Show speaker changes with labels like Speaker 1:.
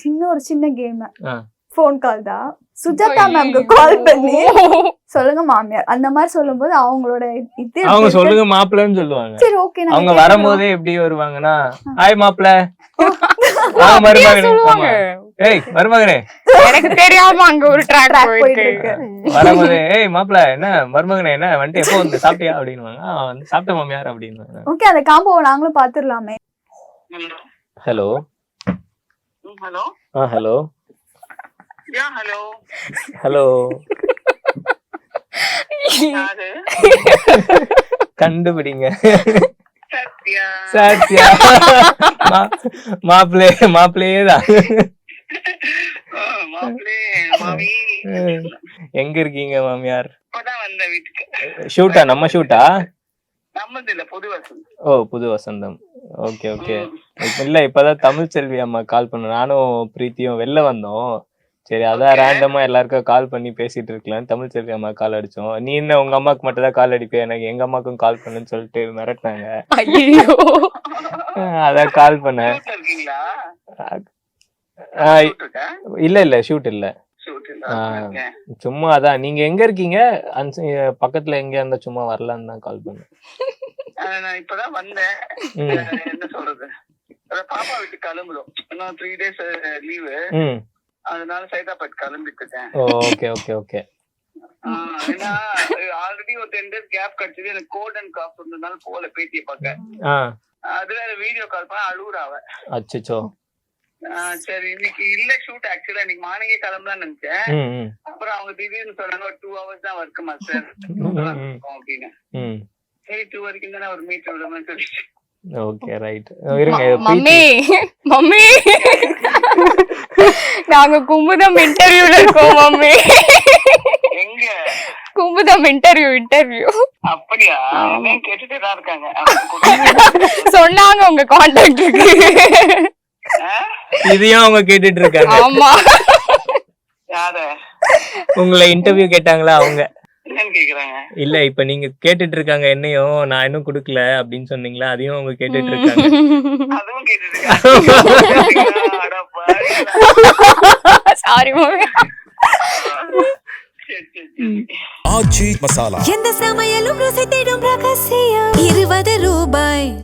Speaker 1: இன்னொரு சின்ன game phone call தான். சுஜாதா மேம்க்கு கால் பண்ணி சொல்லுங்க மாமியார் அந்த மாதிரி சொல்லும் போது அவங்களோட இது
Speaker 2: அவங்க சொல்லுங்க மாப்பிள்ளைன்னு சொல்லுவாங்க.
Speaker 1: சரி ஓகே.
Speaker 2: அவங்க வரும்போதே எப்படி வருவாங்கன்னா, ஹாய் மாப்பிள்ள, மருமகனே, ஏய் மருமகனே,
Speaker 3: எனக்கு தெரியாம அங்க ஒரு ட்ராக் போயிட்டு இருக்கு.
Speaker 2: வரும்போதே ஏய் மாப்பிள்ள என்ன மருமகனே என்ன வந்துட்டு எப்போ வந்து சாப்பிட்டியா அப்படின்னுவாங்க. வந்து சாப்பிட்ட மாமியார் அப்படின்னுவாங்க.
Speaker 1: ஓகே அந்த காம்போ நாங்களும் பாத்துடலாமே.
Speaker 2: Hello
Speaker 4: hello
Speaker 2: hello
Speaker 4: hello
Speaker 2: hello கண்டுபிடிங்க. சத்யா மாப்பிள்ளையேதான். எங்க இருக்கீங்க மாமியார்? ஷூட்டா? நம்ம ஷூட்டா? ஓ புது வசந்தம். Okay okay. இல்ல இப்பதான் தமிழ் செல்வி அம்மா கால் பண்ண, நானும் பிரீத்தியும் வெளில வந்தோம். சரி அதான் ரேண்டமா எல்லாருக்கும் கால் பண்ணி பேசிட்டு இருக்கலாம். தமிழ் செல்வி அம்மா கால் அடிச்சோம். நீ என்ன உங்க அம்மாக்கு மட்டும் தான் கால் அடிப்பேன், எனக்கு எங்க அம்மாக்கும் கால் பண்ணுன்னு சொல்லிட்டு மிரட்டினாங்க. அதான் கால் பண்ணேன். இல்ல இல்ல ஷூட் இல்ல, சும்மா அதான். நீங்க எங்க இருக்கீங்க? பக்கத்துல எங்க இருந்தா சும்மா வரலான்னு தான் கால் பண்ணேன்.
Speaker 4: நான் இப்பதான் வந்தேன். என்ன சொல்றது, பாப்பா வீட்டு கிளம்புறோம். இன்னும் 3 days லீவு, அதனால சைதாபாத் கிளம்பிட்டு இருக்கேன்.
Speaker 2: Okay okay okay.
Speaker 4: ஏன்னா ஆல்ரெடி ஒரு 10 days கேப் கிடைச்சது. எனக்கு கோல்ட் அண்ட் காஃப் இருந்ததுனால போல பேத்திய பாக்க. அதுல வீடியோ கால் பண்ண அழுவுறாவ.
Speaker 2: அச்சச்சோ.
Speaker 4: சரி இன்னைக்கு இல்ல ஷூட். ஆக்சுவலா இன்னைக்கு மார்னிங்கே கிளம்பலாம்னு நினைச்சேன். அப்புறம் அவங்க திடீர்னு சொன்னாங்க ஒரு 2 hours தான் ஒர்க் மாஸ்டர் அப்படின்னு. சரி 2 வரைக்கும் தானே ஒரு மீட் விடுறோம்னு சொல்லிட்டு.
Speaker 2: Okay right. இருங்க
Speaker 3: மம்மி மம்மி நாங்க குமுதம் இன்டர்வியூல இருக்கோம் மம்மி.
Speaker 4: எங்க
Speaker 3: குமுதம் இன்டர்வியூ
Speaker 4: அப்படியா? கேட்டுட்டு தான் இருக்காங்க.
Speaker 3: சொன்னாங்க உங்க கான்டாக்டுக்கு.
Speaker 2: இதையும் அவங்க கேட்டுட்டு இருக்காங்க.
Speaker 3: ஆமா.
Speaker 4: யார
Speaker 2: உங்களை இன்டர்வியூ கேட்டாங்களா அவங்க?
Speaker 4: என்னன்னு கேக்குறாங்க.
Speaker 2: இல்ல இப்ப நீங்க கேட்டுட்டு இருக்காங்க என்னையும், நான் இன்னும் குடுக்கல அப்படின்னு சொன்னீங்களா, அதையும் அவங்க கேட்டுட்டு இருக்காங்க.
Speaker 4: அதுவும் கேட்டுட்டு இருக்காங்க.
Speaker 3: Sorry mummy.
Speaker 5: ஆச்சி மசாலா. எந்த சமையலும் ருசி தேடும் ரகசியம் 20 ரூபாய்.